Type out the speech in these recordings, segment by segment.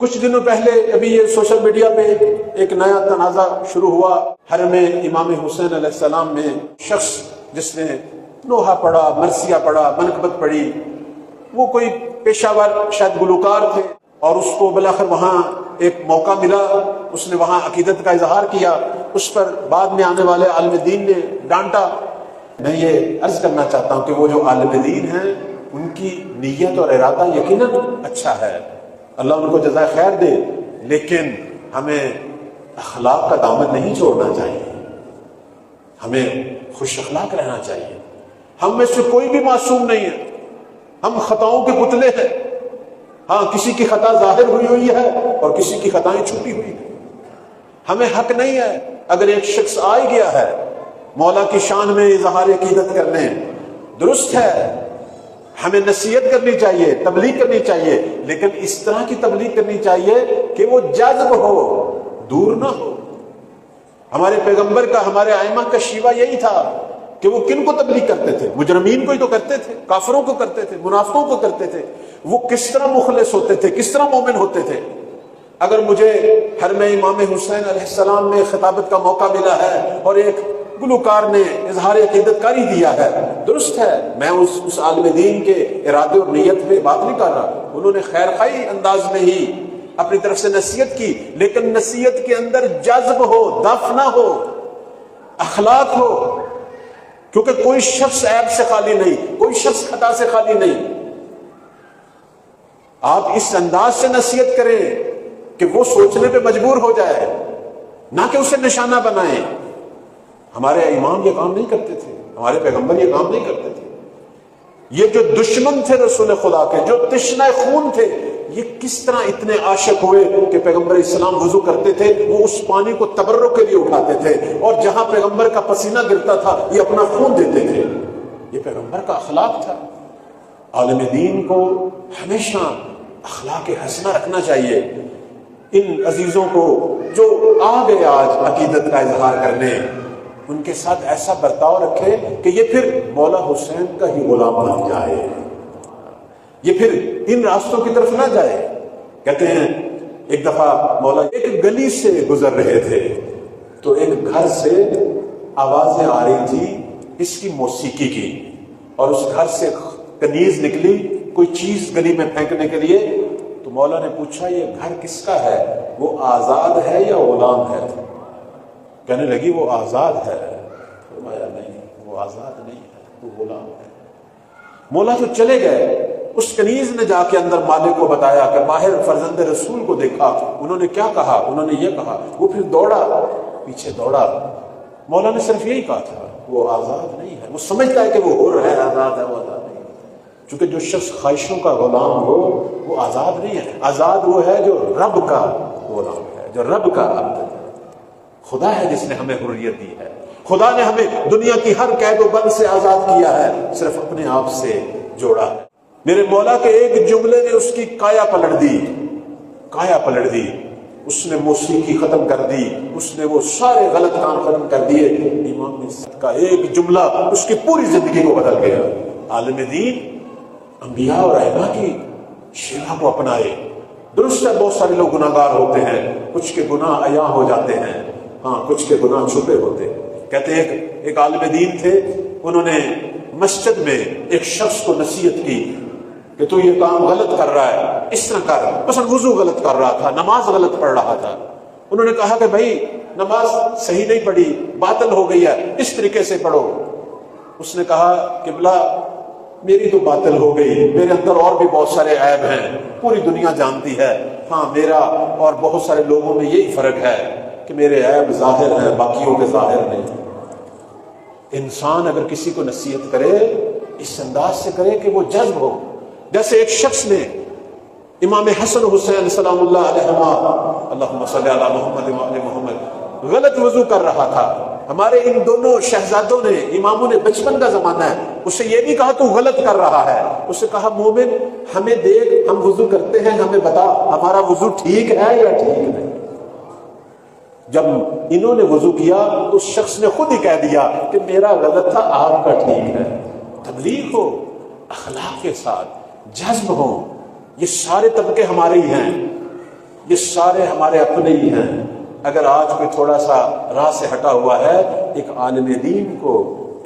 کچھ دنوں پہلے ابھی یہ سوشل میڈیا پہ ایک نیا تنازع شروع ہوا حرم امام حسین علیہ السلام میں شخص جس نے نوحہ پڑھا، مرثیہ پڑھا، منقبت پڑھی، وہ کوئی پیشہ ور شاید گلوکار تھے اور اس کو بلاخر وہاں ایک موقع ملا، اس نے وہاں عقیدت کا اظہار کیا، اس پر بعد میں آنے والے عالم دین نے ڈانٹا۔ میں یہ عرض کرنا چاہتا ہوں کہ وہ جو عالم دین ہیں ان کی نیت اور ارادہ یقیناً اچھا ہے، اللہ ان کو جزائے خیر دے، لیکن ہمیں اخلاق کا دامن نہیں چھوڑنا چاہیے، ہمیں خوش اخلاق رہنا چاہیے۔ ہم میں سے کوئی بھی معصوم نہیں ہے، ہم خطاؤں کے پتلے ہیں۔ ہاں، کسی کی خطا ظاہر ہوئی ہے اور کسی کی خطائیں چھپی ہوئی ہیں۔ ہمیں حق نہیں ہے اگر ایک شخص آ گیا ہے مولا کی شان میں اظہار عقیدت کرنے، درست ہے، ہمیں نصیحت کرنی چاہیے، تبلیغ کرنی چاہیے، لیکن اس طرح کی تبلیغ کرنی چاہیے کہ وہ جذب ہو، دور نہ ہو۔ ہمارے پیغمبر کا، ہمارے ائمہ کا شیوہ یہی تھا کہ وہ کن کو تبلیغ کرتے تھے؟ مجرمین کو ہی تو کرتے تھے، کافروں کو کرتے تھے، منافقوں کو کرتے تھے۔ وہ کس طرح مخلص ہوتے تھے، کس طرح مومن ہوتے تھے؟ اگر مجھے حرم امام حسین علیہ السلام میں خطابت کا موقع ملا ہے اور ایک گلوکار نے اظہار عقیدت کاری دیا ہے، درست ہے، میں اس عالم دین کے ارادے اور نیت پہ بات نہیں کر رہا، انہوں نے خیر خواہی انداز میں ہی اپنی طرف سے نصیحت کی، لیکن نصیحت کے اندر جذب ہو، دفع نہ ہو، اخلاق ہو، کیونکہ کوئی شخص عیب سے خالی نہیں، کوئی شخص خطا سے خالی نہیں۔ آپ اس انداز سے نصیحت کریں کہ وہ سوچنے پہ مجبور ہو جائے، نہ کہ اسے نشانہ بنائیں۔ ہمارے امام یہ کام نہیں کرتے تھے، ہمارے پیغمبر یہ کام نہیں کرتے تھے۔ یہ جو دشمن تھے رسول خدا کے، جو تشنہ خون تھے، یہ کس طرح اتنے عاشق ہوئے کہ پیغمبر اسلام وضو کرتے تھے، وہ اس پانی کو تبرک کے لیے اٹھاتے تھے، اور جہاں پیغمبر کا پسینہ گرتا تھا یہ اپنا خون دیتے تھے۔ یہ پیغمبر کا اخلاق تھا۔ عالم دین کو ہمیشہ اخلاق حسنہ رکھنا چاہیے۔ ان عزیزوں کو جو آ گئے آج عقیدت کا اظہار کرنے، ان کے ساتھ ایسا برتاؤ رکھے کہ یہ پھر مولا حسین کا ہی غلام بن جائے، یہ پھر ان راستوں کی طرف نہ جائے۔ کہتے ہیں ایک دفعہ مولا ایک گلی سے گزر رہے تھے تو ایک گھر سے آوازیں آ رہی تھی اس کی موسیقی کی، اور اس گھر سے کنیز نکلی کوئی چیز گلی میں پھینکنے کے لیے، تو مولا نے پوچھا یہ گھر کس کا ہے؟ وہ آزاد ہے یا غلام ہے؟ کہنے لگی وہ آزاد ہے۔ فرمایا نہیں، وہ آزاد نہیں ہے، وہ غلام ہے۔ مولا تو چلے گئے، اس کنیز نے جا کے اندر مالک کو بتایا کہ باہر فرزند رسول کو دیکھا، انہوں نے کیا کہا، انہوں نے یہ کہا۔ وہ پھر دوڑا، پیچھے دوڑا، مولا نے صرف یہی کہا تھا وہ آزاد نہیں ہے۔ وہ سمجھتا ہے کہ وہ حر ہے، آزاد ہے، وہ آزاد نہیں ہے، چونکہ جو شخص خواہشوں کا غلام ہو وہ آزاد نہیں ہے۔ آزاد وہ ہے جو رب کا غلام ہے، جو رب کا عبد ہے۔ خدا ہے جس نے ہمیں حریت دی ہے، خدا نے ہمیں دنیا کی ہر قید و بند سے آزاد کیا ہے، صرف اپنے آپ سے جوڑا ہے۔ میرے مولا کے ایک جملے نے اس کی کایا پلٹ دی، کایا پلٹ دی۔ اس نے موسیقی ختم کر دی، اس نے وہ سارے غلط کام ختم کر دیے۔ امام کا ایک جملہ اس کی پوری زندگی کو بدل گیا۔ عالم دین انبیاء اور ائمہ کی شیوا کو اپنائے۔ درست ہے بہت سارے لوگ گناہگار ہوتے ہیں، کچھ کے گناہ عیاں ہو جاتے ہیں، ہاں کچھ کے گناہ چھپے ہوتے ہیں۔ کہتے ہیں ایک عالم دین تھے، انہوں نے مسجد میں ایک شخص کو نصیحت کی کہ تو یہ کام غلط کر رہا ہے، اس طرح کر، مثلا وضو غلط کر رہا تھا، نماز غلط پڑھ رہا تھا۔ انہوں نے کہا کہ بھائی نماز صحیح نہیں پڑھی، باطل ہو گئی ہے، اس طریقے سے پڑھو۔ اس نے کہا قبلہ میری تو باطل ہو گئی، میرے اندر اور بھی بہت سارے عیب ہیں، پوری دنیا جانتی ہے، ہاں میرا اور بہت سارے لوگوں میں یہی فرق ہے کہ میرے عیب ظاہر ہیں، باقیوں کے ظاہر نہیں۔ انسان اگر کسی کو نصیحت کرے اس انداز سے کرے کہ وہ جذب ہو۔ جیسے ایک شخص نے امام حسن حسین سلام اللہ علیہما، اللہم صلی علی محمد وعلی محمد، غلط وضو کر رہا تھا۔ ہمارے ان دونوں شہزادوں نے، اماموں نے، بچپن کا زمانہ ہے، اسے یہ نہیں کہا تو غلط کر رہا ہے، اسے کہا مومن ہمیں دیکھ، ہم وضو کرتے ہیں، ہمیں بتا ہمارا وضو ٹھیک ہے یا ٹھیک نہیں۔ جب انہوں نے وضو کیا تو اس شخص نے خود ہی کہہ دیا کہ میرا غلط تھا، آپ کا ٹھیک ہے۔ تبلیغ ہو، اخلاق کے ساتھ جذب ہو، یہ سارے طبقے ہمارے ہی ہیں۔ یہ سارے ہمارے اپنے ہی ہیں. اگر آج کوئی تھوڑا سا راہ سے ہٹا ہوا ہے، ایک عالم دین کو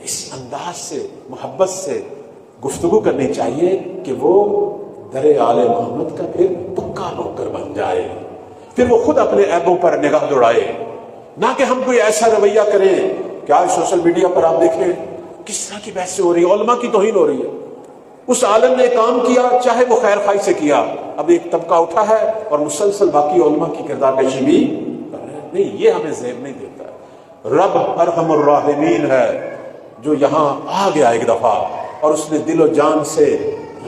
اس انداز سے محبت سے گفتگو کرنی چاہیے کہ وہ در آل محمد کا پھر پکا نوکر بن جائے، پھر وہ خود اپنے عیبوں پر نگاہ دوڑائے، نہ کہ ہم کوئی ایسا رویہ کریں کہ آج سوشل میڈیا پر آپ دیکھیں کس طرح کی بحثیں ہو رہی ہے، علماء کی توہین ہو رہی ہے. اس عالم نے کام کیا چاہے وہ خیر خواہی سے کیا، اب ایک طبقہ اٹھا ہے اور مسلسل باقی علماء کی کردار کشی بھی کر رہے ہیں. نہیں، یہ ہمیں زیب نہیں دیتا. رب ارحم الراحمین ہے جو یہاں آ گیا ایک دفعہ اور اس نے دل و جان سے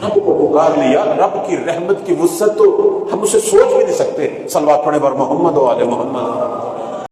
رب کو پکار لیا. رب کی رحمت کی وسعت تو ہم اسے سوچ بھی نہیں سکتے. صلوات پڑھیں بر محمد و آل محمد.